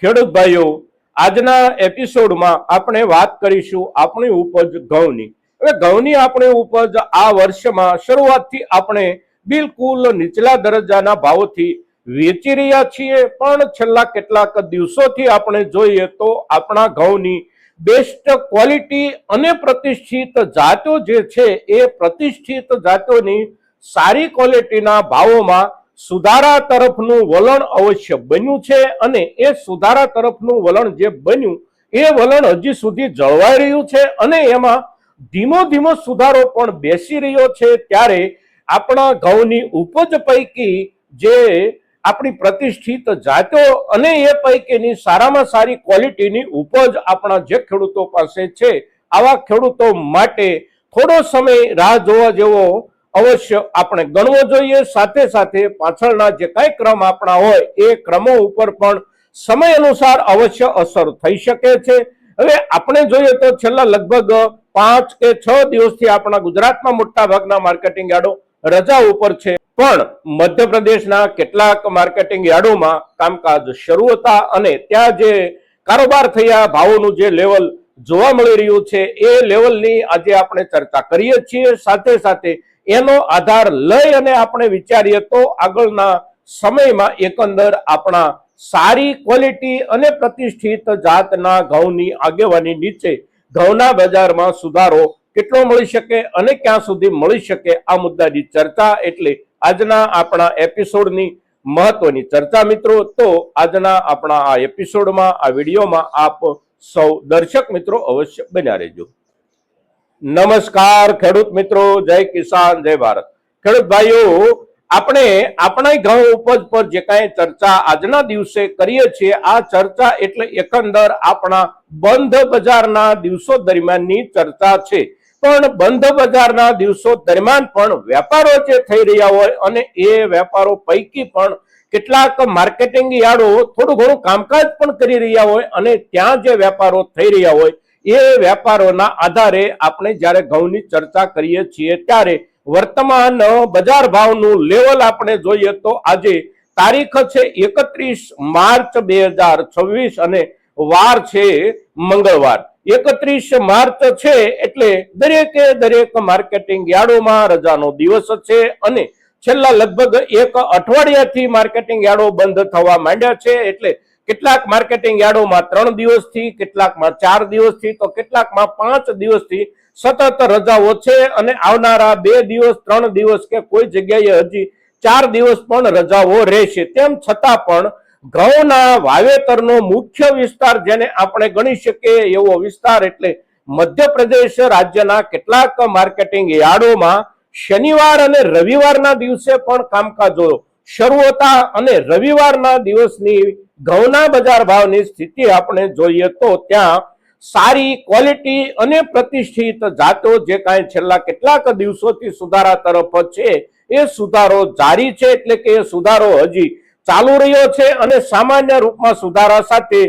ખેડૂત ભાઈઓ, આજના એપિસોડમાં આપણે વાત કરીશું આપણી ઉપજ ઘઉંની. હવે ઘઉંની આપણી ઉપજ આ વર્ષમાં શરૂઆતથી આપણે બિલકુલ નીચલા દરજ્જાના ભાવોથી વેચી રહ્યા છીએ, પણ છેલ્લા કેટલાક દિવસોથી આપણે જોઈએ તો આપણા ઘઉંની બેસ્ટ ક્વોલિટી અને પ્રતિષ્ઠિત જાતો જે છે એ પ્રતિષ્ઠિત જાતોની સારી ક્વોલિટીના ભાવોમાં સુધારા તરફનું વલણ અવશ્ય બન્યું છે, અને એ સુધારા તરફનું વલણ જે બન્યું એ વલણ હજી સુધી જળવાઈ રહ્યું છે અને એમાં ધીમો ધીમો સુધારો પણ બેસી રહ્યો છે. ત્યારે આપણા ઘઉંની ઉપજ પૈકી જે આપણી પ્રતિષ્ઠિત જાતો અને એ પૈકીની સારામાં સારી ક્વોલિટીની ઉપજ આપણા જે ખેડૂતો પાસે છે, આવા ખેડૂતો માટે થોડો સમય રાહ જોવા જેવો અવશ્ય આપણે ગણવો જોઈએ. સાથે સાથે પાછળના જે કઈ ક્રમ આપણા હોય એ ક્રમો ઉપર પણ સમય અનુસાર અવશ્ય અસર થઈ શકે છે. હવે આપણે જોઈએ તો છેલ્લા લગભગ 5 કે 6 દિવસથી આપણા ગુજરાતમાં મોટા ભાગના માર્કેટિંગ યાર્ડો રજા ઉપર છે, પણ મધ્યપ્રદેશના કેટલાક માર્કેટિંગ યાર્ડોમાં કામકાજ શરૂ હતા અને ત્યાં જે કારોબાર થયા ભાવોનું જે લેવલ જોવા મળી રહ્યું છે એ લેવલની આજે આપણે ચર્ચા કરીએ છીએ. સાથે સાથે એનો આધાર લઈ અને આપણે વિચારીએ તો આગળના સમયમાં એકંદર આપણા સારી ક્વોલિટી અને પ્રતિષ્ઠિત જાતના ઘઉંની આગેવાની નીચે ઘઉંના બજારમાં સુધારો કેટલો મળી શકે અને ક્યાં સુધી મળી શકે, આ મુદ્દાની ચર્ચા એટલે આજના આપણા એપિસોડની મહત્વની ચર્ચા. મિત્રો, તો આજના આપણા આ એપિસોડમાં, આ વિડીયોમાં આપ સૌ દર્શક મિત્રો અવશ્ય બન્યા રહેજો. નમસ્કાર ખેડૂત મિત્રો, જય કિસાન, જય ભારત. ખેડૂત ભાઈઓ, આપણે આપણા ઘઉં ઉપજ પર જે કાંઈ ચર્ચા આજના દિવસે કરીએ છીએ, આ ચર્ચા એટલે એકંદર આપણા બંધ બજારના દિવસો દરમિયાનની ચર્ચા છે. પણ બંધ બજારના દિવસો દરમિયાન પણ વેપારો જે થઈ રહ્યા હોય અને એ વેપારો પૈકી પણ કેટલાક માર્કેટિંગ યાર્ડો થોડું ઘણું કામકાજ પણ કરી રહ્યા હોય અને ત્યાં જે વેપારો થઈ રહ્યા હોય એ વેપારોના આધારે આપણે જ્યારે ઘઉંની ચર્ચા કરીએ છીએ ત્યારે વર્તમાન બજાર ભાવનું લેવલ આપણે જોઈએ તો આજે તારીખ છે 31 માર્ચ 2026 અને વાર છે મંગળવાર. 31 માર્ચ છે એટલે દરેક માર્કેટિંગ યાર્ડોમાં રજાનો દિવસ છે અને છેલ્લા લગભગ એક અઠવાડિયાથી માર્કેટિંગ યાર્ડો બંધ થવા માંડ્યા છે. એટલે કેટલાક માર્કેટિંગ યાર્ડોમાં 3 દિવસથી, કેટલાકમાં 4 દિવસથી, તો કેટલાકમાં 5 દિવસથી સતત રજાઓ છે અને આવનારા 2 દિવસ, 3 દિવસ કે કોઈ જગ્યાએ હજી 4 દિવસ પણ રજાઓ રહેશે. તેમ છતાં પણ ઘઉંના વાવેતરનો મુખ્ય વિસ્તાર જેને આપણે ગણી શકીએ એવો વિસ્તાર એટલે મધ્યપ્રદેશ રાજ્યના કેટલાક માર્કેટિંગ યાર્ડોમાં શનિવાર અને રવિવારના દિવસે પણ કામકાજો શરૂ હતા અને રવિવારના દિવસની ઘઉંના બજાર ભાવની સ્થિતિ આપણે જોઈએ તો ત્યાં સારી ક્વોલિટી અને પ્રતિષ્ઠિત જાતો જે કાંઈ છેલ્લા કેટલાક દિવસોથી સુધારા તરફ છે એ સુધારો જારી છે, એટલે કે એ સુધારો હજી ચાલુ રહ્યો છે અને સામાન્ય રૂપમાં સુધારા સાથે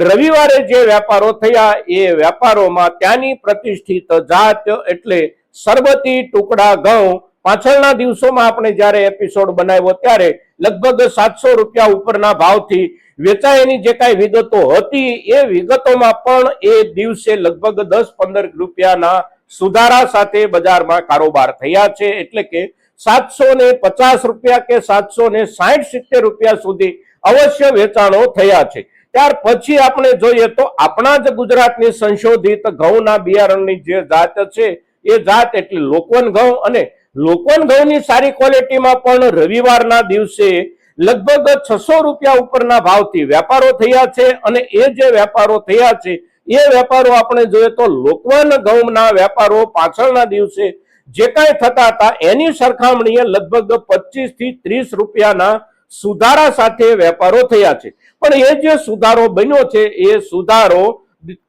રવિવારે જે વેપારો થયા એ વેપારોમાં ત્યાંની પ્રતિષ્ઠિત જાત એટલે સરબતી ટુકડા ઘઉં પાછળના દિવસોમાં આપણે જ્યારે એપિસોડ બનાવ્યો ત્યારે લગભગ 700 રૂપિયા ઉપરના ભાવથી વેચાયની જે કાંઈ વિગતો હતી એ વિગતોમાં પણ એ દિવસે લગભગ 10-15 રૂપિયાના સુધારા સાથે બજારમાં કારોબાર થયા છે. એટલે કે 750 રૂપિયા કે 760-70 રૂપિયા સુધી અવશ્ય વેચાણો થયા છે. ત્યાર પછી આપણે જોઈએ તો આપણા જ ગુજરાતની સંશોધિત ઘઉંના બિયારણની જે જાત છે એ જાત એટલે લોકવન ઘઉં, અને લોકવન ઘઉંની સારી ક્વોલિટીમાં પણ રવિવારના દિવસે લગભગ 600 રૂપિયા ઉપરના ભાવથી વેપારો થયા છે અને એ જે વેપારો થયા છે એ વેપારો આપણે જોઈએ તો લોકવન ઘઉંના વેપારો પાછળના દિવસે જે કાંઈ થતા હતા એની સરખામણીએ લગભગ 25 થી 30 રૂપિયાના સુધારા સાથે વેપારો થયા છે. પણ એ જે સુધારો બન્યો છે એ સુધારો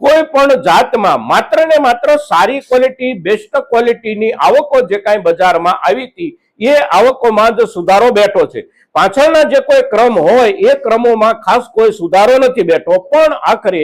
કોઈ પણ જાતમાં માત્ર ને માત્ર સારી ક્વોલિટી, બેસ્ટ ક્વોલિટીની આવકો જે કાંઈ બજારમાં આવી હતી એ આવકોમાં જ સુધારો બેઠો છે. પાછળના જે કોઈ ક્રમ હોય એ ક્રમોમાં ખાસ કોઈ સુધારો નથી બેઠો, પણ આખરે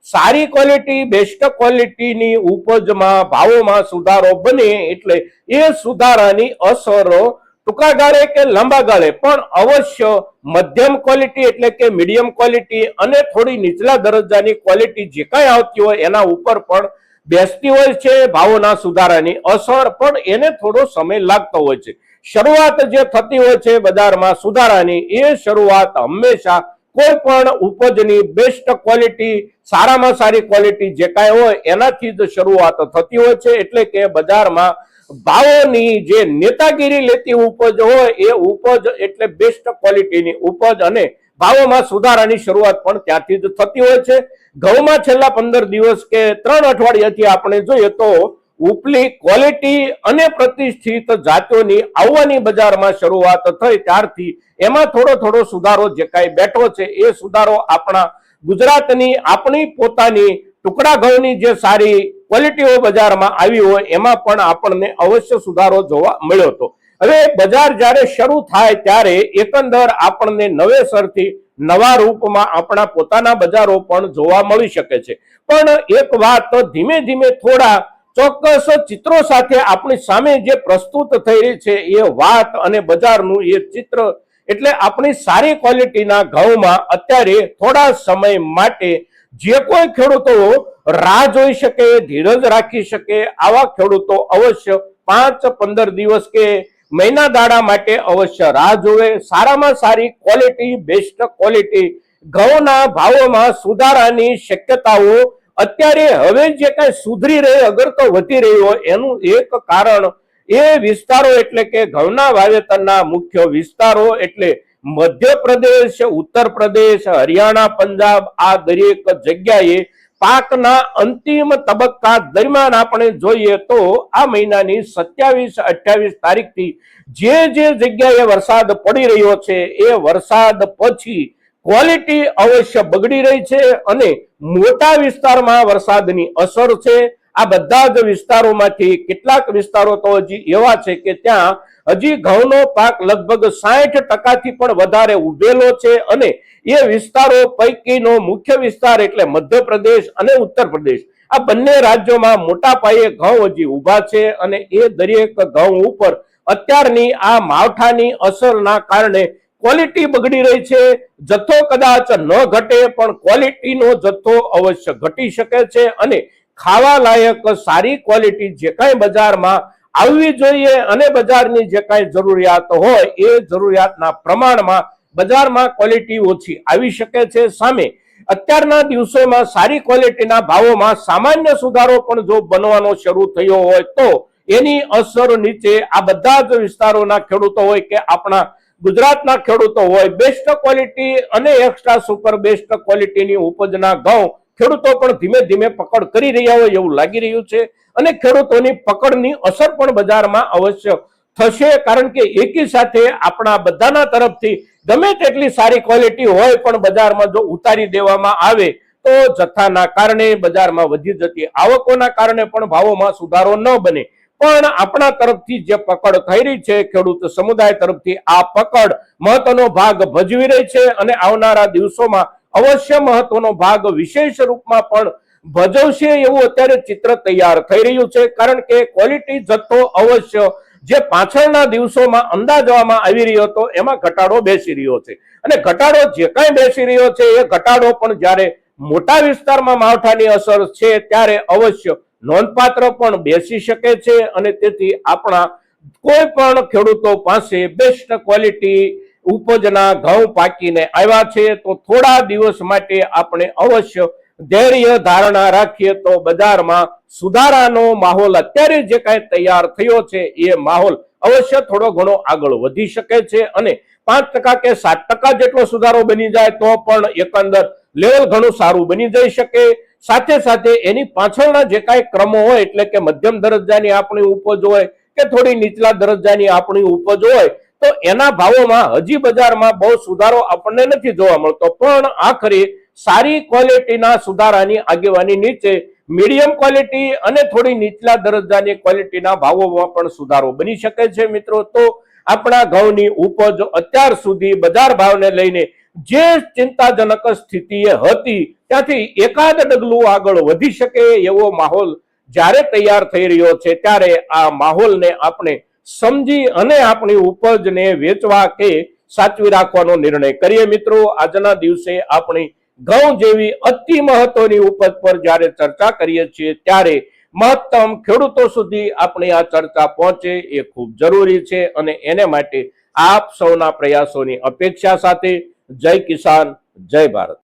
સારી ક્વોલિટી, બેસ્ટ ક્વોલિટીની ઉપજમાં ભાવોમાં સુધારો બને એટલે એ સુધારાની અસર ટૂંકા ગાળે કે લાંબા ગાળે પણ અવશ્ય મધ્યમ ક્વોલિટી એટલે કે મીડિયમ ક્વોલિટી અને થોડી નીચલા દરજ્જાની ક્વોલિટી જે કાંઈ આવતી હોય એના ઉપર પણ બેસતી હોય છે ભાવોના સુધારાની અસર, પણ એને થોડો સમય લાગતો હોય છે. શરૂઆત જે થતી હોય છે બજારમાં સુધારાની, એ શરૂઆત હંમેશા કોઈ પણ ઉપજની બેસ્ટ ક્વોલિટી, સારામાં સારી ક્વોલિટી જે કાંઈ હોય એનાથી જ શરૂઆત થતી હોય છે. એટલે કે બજારમાં ભાવોની જે નેતાગીરી લેતી ઉપજ હોય એ ઉપજ એટલે બેસ્ટ ક્વોલિટીની ઉપજ અને ભાવોમાં સુધારાની શરૂઆત પણ ત્યાંથી જ થતી હોય છે. ઘઉંમાં છેલ્લા 15 દિવસ કે 3 અઠવાડિયાથી આપણે જોઈએ તો ઉપલી ક્વોલિટી અને પ્રતિષ્ઠિત જાતોની આવવાની બજારમાં શરૂઆત થઈ ત્યારથી એમાં થોડો સુધારો જે કાંઈ બેઠો છે એ સુધારો આપણા ગુજરાતની આપણી પોતાની ટુકડા ઘઉંની જે સારી ક્વોલિટીઓ બજારમાં આવી હોય એમાં પણ આપણને અવશ્ય સુધારો જોવા મળ્યો હતો. હવે બજાર જ્યારે શરૂ થાય ત્યારે એકંદર આપણને નવેસરથી નવા રૂપમાં આપણા પોતાના બજારો પણ જોવા મળી શકે છે. પણ એક વાત ધીમે ધીમે થોડા ચોક્કસ ચિત્રો સાથે આપણી સામે જે પ્રસ્તુત થઈ રહી છે એ વાત અને બજારનું એ ચિત્ર એટલે આપણી સારી ક્વોલિટીના ઘઉંમાં અત્યારે થોડા સમય માટે જે કોઈ ખેડૂતો રાહ જોઈ શકે, ધીરજ રાખી શકે, આવા ખેડૂતો અવશ્ય 5-15 દિવસ કે મહિના દાડા માટે અવશ્ય રાહ જોવે. સારામાં સારી ક્વોલિટી, બેસ્ટ ક્વોલિટી ઘઉંના ભાવોમાં સુધારાની શક્યતાઓ અત્યારે હવે જે કાંઈ સુધરી રહી, અગર તો વધી રહી હોય એનું એક કારણ એ વિસ્તારો એટલે કે ઘઉંના વાવેતરના મુખ્ય વિસ્તારો એટલે મધ્યપ્રદેશ, ઉત્તર પ્રદેશ, હરિયાણા, પંજાબ આ દરેક જગ્યાએ પાકના અંતિમ તબક્કા દરમિયાન આપણે જોઈએ તો આ મહિનાની 27-28 તારીખથી જે જગ્યાએ વરસાદ પડી રહ્યો છે એ વરસાદ પછી ક્વોલિટી અવશ્ય બગડી રહી છે અને મોટા વિસ્તારમાં વરસાદની અસર છે. આ બધા જ વિસ્તારોમાંથી કેટલાક વિસ્તારો તો હજી એવા છે કે ત્યાં હજી ઘઉંનો પાક લગભગ 60% પણ વધારે ઉભેલો છે અને એ વિસ્તારો પૈકીનો મુખ્ય વિસ્તાર એટલે મધ્યપ્રદેશ અને ઉત્તર પ્રદેશ આ બંને રાજ્યોમાં મોટા પાયે ઘઉં હજી ઉભા છે અને એ દરેક ઘઉં ઉપર અત્યારની આ માવઠાની અસરના કારણે ક્વોલિટી બગડી રહી છે. જથ્થો કદાચ ન ઘટે પણ ક્વોલિટીનો જથ્થો અવશ્ય ઘટી શકે છે અને ખાવા લાયક સારી ક્વોલિટી જે કાંઈ બજારમાં આવવી જોઈએ અને બજારની જે કાંઈ જરૂરિયાત હોય એ જરૂરિયાતના પ્રમાણમાં બજારમાં ક્વોલિટી ઓછી આવી શકે છે. સામે અત્યારના દિવસોમાં સારી ક્વોલિટીના ભાવોમાં સામાન્ય સુધારો પણ જો બનવાનો શરૂ થયો હોય તો એની અસર નીચે આ બધા જ વિસ્તારોના ખેડૂતો હોય કે આપણા ગુજરાતના ખેડૂતો હોય બેસ્ટ ક્વોલિટી અને એક્સ્ટ્રા સુપર બેસ્ટ ક્વોલિટીની ઉપજના ઘઉં ખેડૂતો પણ ધીમે ધીમે પકડ કરી રહ્યા હોય એવું લાગી રહ્યું છે અને ખેડૂતોની પકડની અસર પણ બજારમાં અવશ્ય થશે. કારણ કે એકી સાથે આપણા બધાના તરફથી ગમે તેટલી સારી ક્વોલિટી હોય પણ બજારમાં જો ઉતારી દેવામાં આવે તો જથ્થાના કારણે બજારમાં વધી જતી આવકોના કારણે પણ ભાવોમાં સુધારો ન બને. પણ આપણા તરફથી જે પકડ થઈ રહી છે ખેડૂત સમુદાય તરફથી આ પકડ મહત્વનો ભાગ ભજવી રહી છે અને આવનારા દિવસોમાં અવશ્ય મહત્વનો ભાગ વિશેષ રૂપમાં પણ ભજવશે એવું અત્યારે ચિત્ર તૈયાર થઈ રહ્યું છે. કારણ કે ક્વોલિટી જથ્થો અવશ્ય જે પાછળના દિવસોમાં અંદાજવામાં આવી રહ્યો હતો એમાં ઘટાડો બેસી રહ્યો છે અને ઘટાડો જે કાંઈ બેસી રહ્યો છે એ ઘટાડો પણ જ્યારે મોટા વિસ્તારમાં માવઠાની અસર છે ત્યારે અવશ્ય નોંધપાત્ર પણ બેસી શકે છે અને તેથી આપણા કોઈ પણ ખેડૂતો પાસે બેસ્ટ ક્વોલિટી ઉપજના ઘઉં પાકીને આવ્યા છે તો થોડા દિવસ માટે આપણે અવશ્ય ધૈર્ય ધારણા રાખીએ તો બજારમાં સુધારાનો માહોલ અત્યારે જે કાંઈ તૈયાર થયો છે એ માહોલ અવશ્ય થોડો ઘણો આગળ વધી શકે છે અને 5% કે 7% જેટલો સુધારો બની જાય તો પણ એકંદર લેવલ ઘણું સારું બની જઈ શકે. સાથે સાથે એની પાછળના જે કાંઈ ક્રમો હોય એટલે કે મધ્યમ દરજ્જાની આપણી ઉપજ હોય કે થોડી નીચલા દરજ્જાની આપણી ઉપજ હોય તો એના ભાવોમાં હજી બજારમાં બહુ સુધારો આપણને નથી જોવા મળતો. પણ આખરે સારી ક્વોલિટીના સુધારાની આગેવાની નીચે મીડિયમ ક્વોલિટી અને થોડી નીચલા દરજ્જાની ક્વોલિટીના ભાવોમાં પણ સુધારો બની શકે છે. મિત્રો, તો આપણા ઘઉંની ઉપજ અત્યાર સુધી બજાર ભાવને લઈને જે ચિંતાજનક સ્થિતિએ હતી ત્યાંથી એકાદ ડગલું આગળ વધી શકે એવો માહોલ જ્યારે તૈયાર થઈ રહ્યો છે ત્યારે આ માહોલને આપણે સમજી અને આપણી ઉપજને વેચવા કે સાચવી રાખવાનો નિર્ણય કરીએ. મિત્રો, આજના દિવસે આપણી ઘઉં જેવી અતિ મહત્વની ઉપજ પર જ્યારે ચર્ચા કરીએ છીએ ત્યારે મહત્તમ ખેડૂતો સુધી આપણી આ ચર્ચા પહોંચે એ ખૂબ જરૂરી છે અને એને માટે આપ સૌના પ્રયાસોની અપેક્ષા સાથે જય કિસાન, જય ભારત.